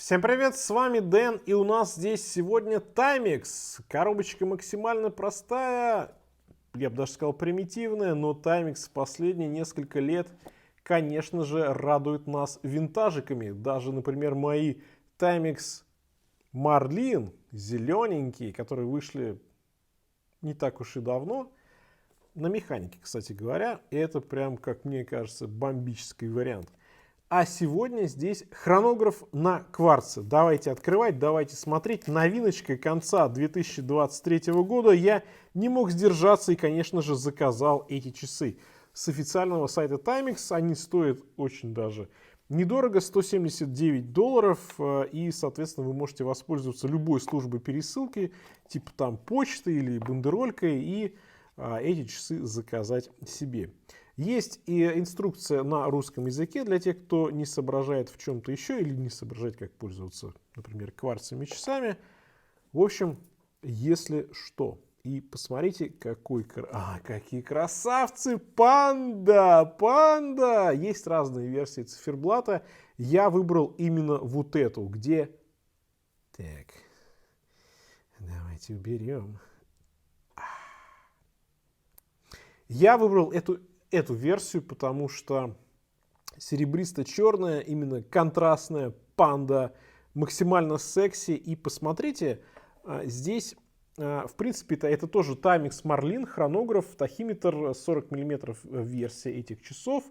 Всем привет, с вами Дэн, и у нас здесь сегодня Timex. Коробочка максимально простая, я бы даже сказал примитивная, но Timex в последние несколько лет, конечно же, радует нас винтажиками. Даже, например, мои Timex Marlin, зелененькие, которые вышли не так уж и давно, на механике, кстати говоря, это прям, как мне кажется, бомбический вариант. А сегодня здесь хронограф на кварце. Давайте открывать, давайте смотреть. Новиночка конца 2023 года. Я не мог сдержаться и, конечно же, заказал эти часы. С официального сайта Timex они стоят очень даже недорого, $179. И, соответственно, вы можете воспользоваться любой службой пересылки, типа там почты или бандеролькой, и эти часы заказать себе. Есть и инструкция на русском языке для тех, кто не соображает в чем-то еще или не соображает, как пользоваться, например, кварцевыми часами. В общем, если что. И посмотрите, какие красавцы! Панда! Есть разные версии циферблата. Я выбрал именно вот эту, где... Так, давайте уберем. Я выбрал эту версию, потому что серебристо-черная, именно контрастная панда, максимально секси. И посмотрите, здесь, в принципе, это тоже Timex Marlin, хронограф, тахиметр 40 мм версия этих часов,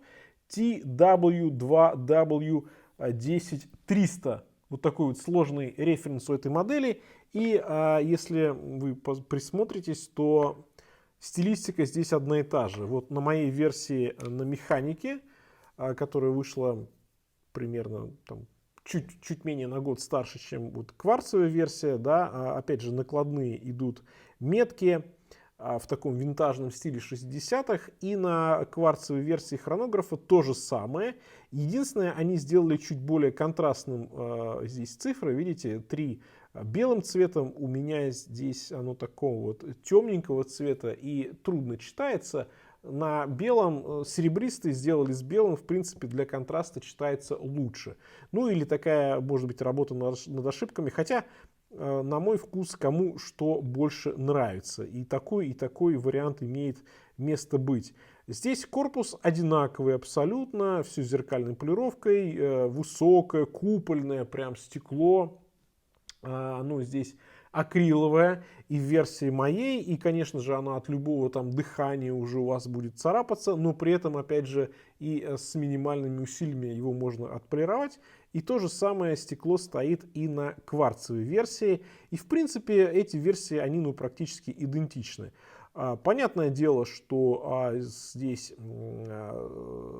TW2W10300. Вот такой вот сложный референс у этой модели. И если вы присмотритесь, то стилистика здесь одна и та же. Вот на моей версии на механике, которая вышла примерно там, чуть менее на год старше, чем вот кварцевая версия, да, опять же накладные идут метки в таком винтажном стиле 60-х, и на кварцевой версии хронографа то же самое. Единственное, они сделали чуть более контрастным здесь цифры, видите, 3 белым цветом, у меня здесь оно такого вот темненького цвета и трудно читается. На белом серебристый сделали с белым, в принципе, для контраста читается лучше. Ну или такая, может быть, работа над ошибками, хотя, на мой вкус, кому что больше нравится. И такой вариант имеет место быть. Здесь корпус одинаковый абсолютно, все зеркальной полировкой, высокое, купольное, прям стекло. Оно здесь акриловое и в версии моей, и, конечно же, она от любого там дыхания уже у вас будет царапаться, но при этом, опять же, и с минимальными усилиями его можно отполировать. И то же самое стекло стоит и на кварцевой версии. И, в принципе, эти версии, они практически идентичны. Понятное дело, что здесь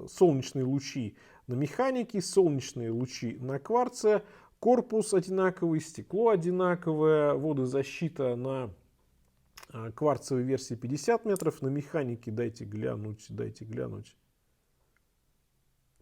солнечные лучи на механике, солнечные лучи на кварце, корпус одинаковый, стекло одинаковое, водозащита на кварцевой версии 50 метров, на механике, дайте глянуть,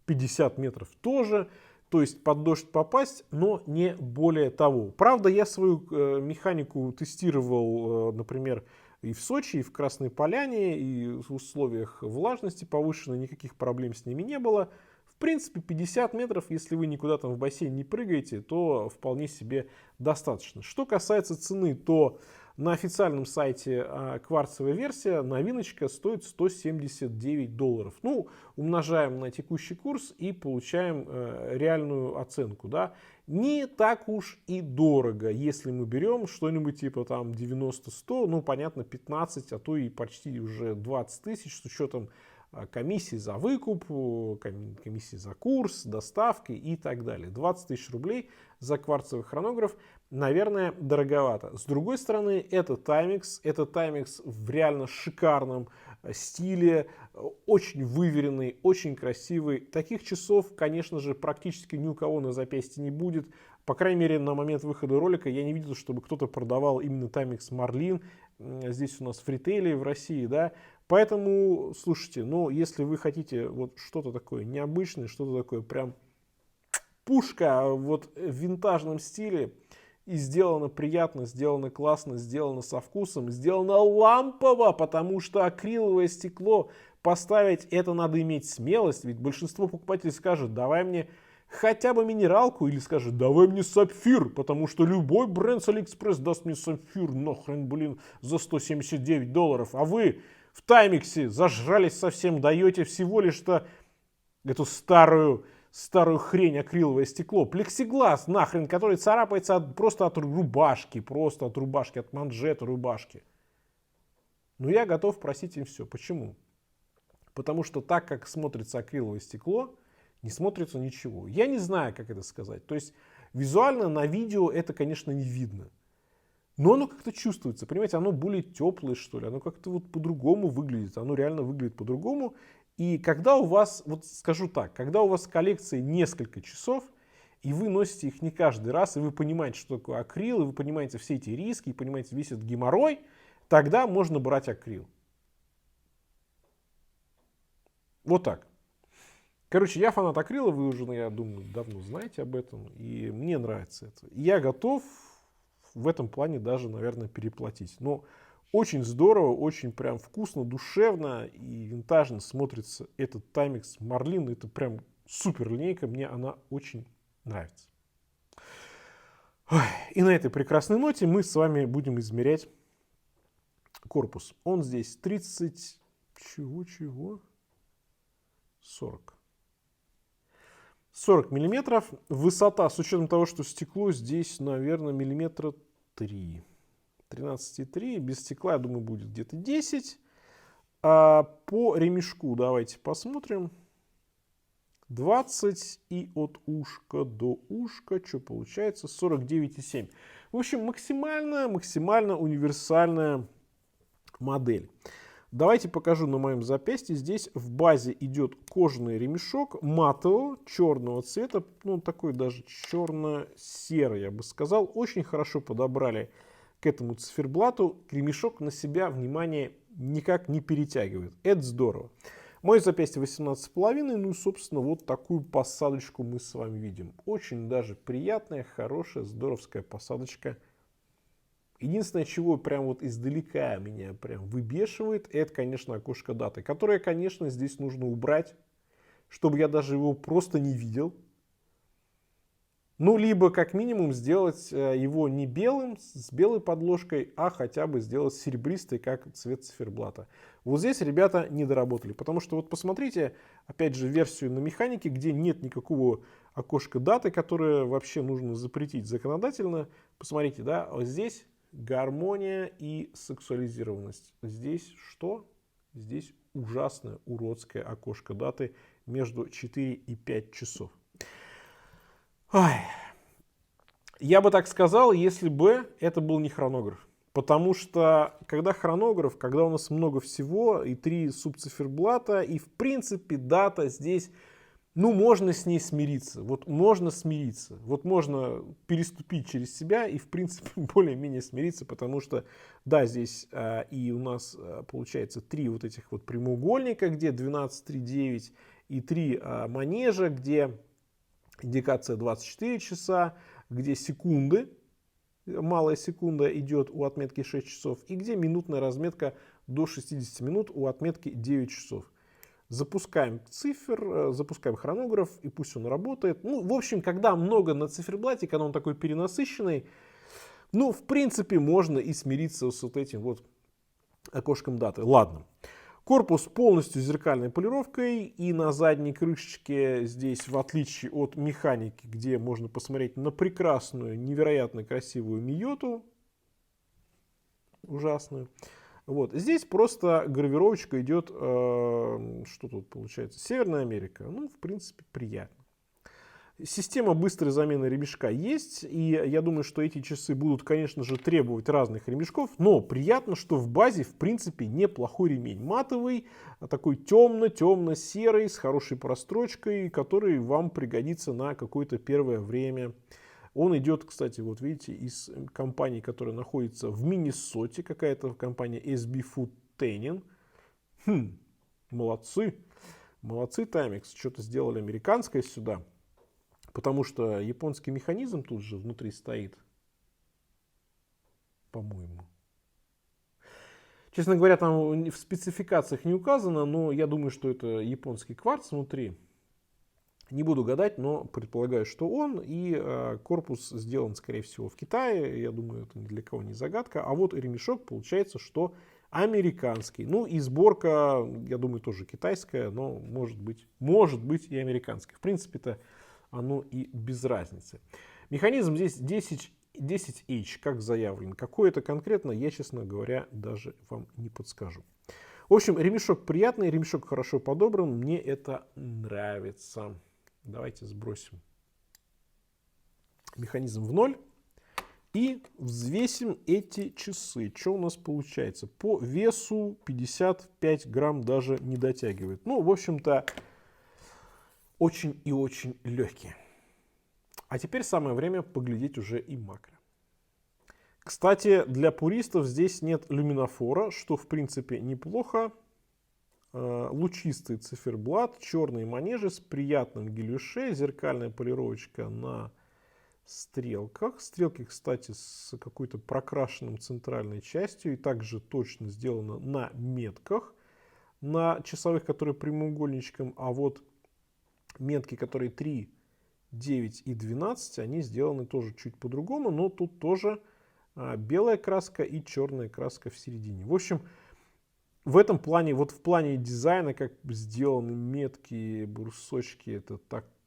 50 метров тоже, то есть под дождь попасть, но не более того. Правда, я свою механику тестировал, например, и в Сочи, и в Красной Поляне, и в условиях влажности повышенной, никаких проблем с ними не было. В принципе, 50 метров, если вы никуда там в бассейн не прыгаете, то вполне себе достаточно. Что касается цены, то на официальном сайте кварцевая версия, новиночка, стоит $179. Ну, умножаем на текущий курс и получаем реальную оценку. Да? Не так уж и дорого, если мы берем что-нибудь типа там 90-100, ну, понятно, 15, а то и почти уже 20 тысяч с учетом комиссии за выкуп, комиссии за курс, доставки и так далее. 20 тысяч рублей за кварцевый хронограф, наверное, дороговато. С другой стороны, это Timex в реально шикарном стиле, очень выверенный, очень красивый. Таких часов, конечно же, практически ни у кого на запястье не будет. По крайней мере, на момент выхода ролика я не видел, чтобы кто-то продавал именно Timex Marlin. Здесь у нас в ритейле в России, да. Поэтому, слушайте, ну, если вы хотите вот что-то такое необычное, что-то такое прям пушка вот в винтажном стиле, и сделано приятно, сделано классно, сделано со вкусом, сделано лампово, потому что акриловое стекло поставить, это надо иметь смелость, ведь большинство покупателей скажут: давай мне хотя бы минералку или скажет, давай мне сапфир, потому что любой бренд с Алиэкспресс даст мне сапфир, нахрен, блин, за $179. А вы в Таймиксе зажрались совсем, даете всего лишь-то эту старую хрень, акриловое стекло, плексиглаз, нахрен, который царапается просто от рубашки, от манжета рубашки. Но я готов просить им все. Почему? Потому что так, как смотрится акриловое стекло, не смотрится ничего. Я не знаю, как это сказать. То есть визуально на видео это, конечно, не видно. Но оно как-то чувствуется, понимаете, оно более теплое, что ли, оно как-то вот по-другому выглядит, оно реально выглядит по-другому. И когда у вас, вот скажу так, когда у вас в коллекции несколько часов, и вы носите их не каждый раз, и вы понимаете, что такое акрил, и вы понимаете все эти риски, и понимаете весь этот геморрой, тогда можно брать акрил. Вот так. Короче, я фанат акрила, вы уже, я думаю, давно знаете об этом, и мне нравится это. И я готов в этом плане даже, наверное, переплатить. Но очень здорово, очень прям вкусно, душевно и винтажно смотрится этот Timex Marlin. Это прям супер линейка, мне она очень нравится. И на этой прекрасной ноте мы с вами будем измерять корпус. Он здесь 30... Чего? 40 миллиметров. Высота, с учетом того, что стекло здесь, наверное, миллиметра 3. 13,3. Без стекла, я думаю, будет где-то 10. А по ремешку давайте посмотрим. 20 и от ушка до ушка, что получается? 49,7. В общем, максимально универсальная модель. Давайте покажу на моем запястье. Здесь в базе идет кожаный ремешок матового, черного цвета. Ну, такой даже черно-серый, я бы сказал. Очень хорошо подобрали к этому циферблату. Ремешок на себя, внимание, никак не перетягивает. Это здорово. Мое запястье 18,5. Ну и, собственно, вот такую посадочку мы с вами видим. Очень даже приятная, хорошая, здоровская посадочка. Единственное, чего прям вот издалека меня прям выбешивает, это, конечно, окошко даты, которое, конечно, здесь нужно убрать, чтобы я даже его просто не видел. Ну, либо как минимум сделать его не белым, с белой подложкой, а хотя бы сделать серебристый, как цвет циферблата. Вот здесь ребята не доработали, потому что вот посмотрите, опять же, версию на механике, где нет никакого окошка даты, которое вообще нужно запретить законодательно. Посмотрите, да, вот здесь гармония и сексуализированность. Здесь что? Здесь ужасное, уродское окошко даты между 4 и 5 часов. Ой. Я бы так сказал, если бы это был не хронограф. Потому что, когда хронограф, когда у нас много всего, и 3 субциферблата, и в принципе дата здесь, ну, можно с ней смириться. Вот можно смириться. Вот можно переступить через себя и, в принципе, более-менее смириться, потому что, да, здесь и у нас получается 3 вот этих вот прямоугольника, где 12, 3, 9, и 3 манежа, где индикация 24 часа, где секунды, малая секунда идет у отметки 6 часов, и где минутная разметка до 60 минут у отметки 9 часов. Запускаем цифр, запускаем хронограф, и пусть он работает. Ну, в общем, когда много на циферблате, когда он такой перенасыщенный, ну, в принципе, можно и смириться с вот этим вот окошком даты. Ладно. Корпус полностью с зеркальной полировкой, и на задней крышечке здесь, в отличие от механики, где можно посмотреть на прекрасную, невероятно красивую Мийоту, ужасную, вот, здесь просто гравировочка идет, что тут получается, Северная Америка, ну, в принципе, приятно. Система быстрой замены ремешка есть, и я думаю, что эти часы будут, конечно же, требовать разных ремешков, но приятно, что в базе, в принципе, неплохой ремень. Матовый, такой темно-серый, с хорошей прострочкой, который вам пригодится на какое-то первое время. Он идет, кстати, вот видите, из компании, которая находится в Миннесоте, какая-то компания SB Food Tanning. Молодцы, Timex, что-то сделали американское сюда. Потому что японский механизм тут же внутри стоит, по-моему. Честно говоря, там в спецификациях не указано, но я думаю, что это японский кварц внутри. Не буду гадать, но предполагаю, что он. И корпус сделан, скорее всего, в Китае. Я думаю, это ни для кого не загадка. А вот ремешок получается, что американский. Ну и сборка, я думаю, тоже китайская, но может быть и американская. В принципе-то оно и без разницы. Механизм здесь 10H, как заявлен. Какой это конкретно, я, честно говоря, даже вам не подскажу. В общем, ремешок приятный, ремешок хорошо подобран, мне это нравится. Давайте сбросим механизм в ноль и взвесим эти часы. Что у нас получается? По весу 55 грамм даже не дотягивает. Ну, в общем-то, очень и очень легкие. А теперь самое время поглядеть уже и макро. Кстати, для пуристов здесь нет люминофора, что в принципе неплохо. Лучистый циферблат, черные манежи с приятным гильюше, зеркальная полировочка на стрелках. Стрелки, кстати, с какой-то прокрашенным центральной частью и также точно сделано на метках, на часовых, которые прямоугольничком, а вот метки, которые 3, 9 и 12, они сделаны тоже чуть по-другому, но тут тоже белая краска и черная краска в середине. В общем, в этом плане, вот в плане дизайна, как сделаны метки, брусочки, это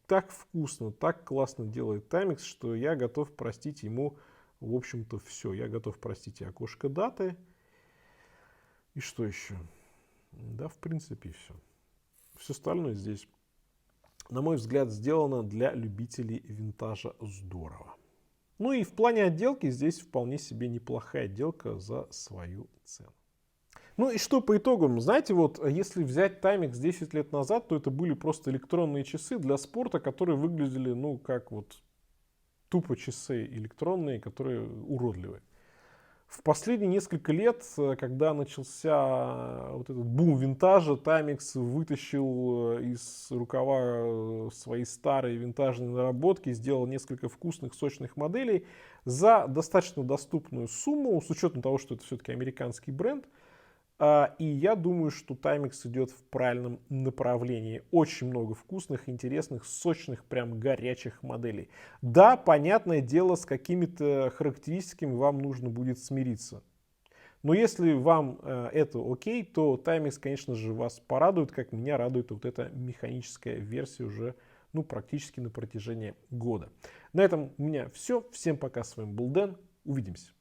так вкусно, так классно делает Timex, что я готов простить ему, в общем-то, все. Я готов простить и окошко даты. И что еще? Да, в принципе, все. Все остальное здесь, на мой взгляд, сделано для любителей винтажа здорово. Ну и в плане отделки здесь вполне себе неплохая отделка за свою цену. Ну и что по итогам? Знаете, вот если взять Timex 10 лет назад, то это были просто электронные часы для спорта, которые выглядели, ну, как вот тупо часы электронные, которые уродливые. В последние несколько лет, когда начался вот этот бум винтажа, Timex вытащил из рукава свои старые винтажные наработки, сделал несколько вкусных, сочных моделей за достаточно доступную сумму, с учетом того, что это все-таки американский бренд. И я думаю, что Timex идет в правильном направлении. Очень много вкусных, интересных, сочных, прям горячих моделей. Да, понятное дело, с какими-то характеристиками вам нужно будет смириться. Но если вам это окей, то Timex, конечно же, вас порадует, как меня радует вот эта механическая версия уже, ну, практически на протяжении года. На этом у меня все. Всем пока, с вами был Дэн. Увидимся.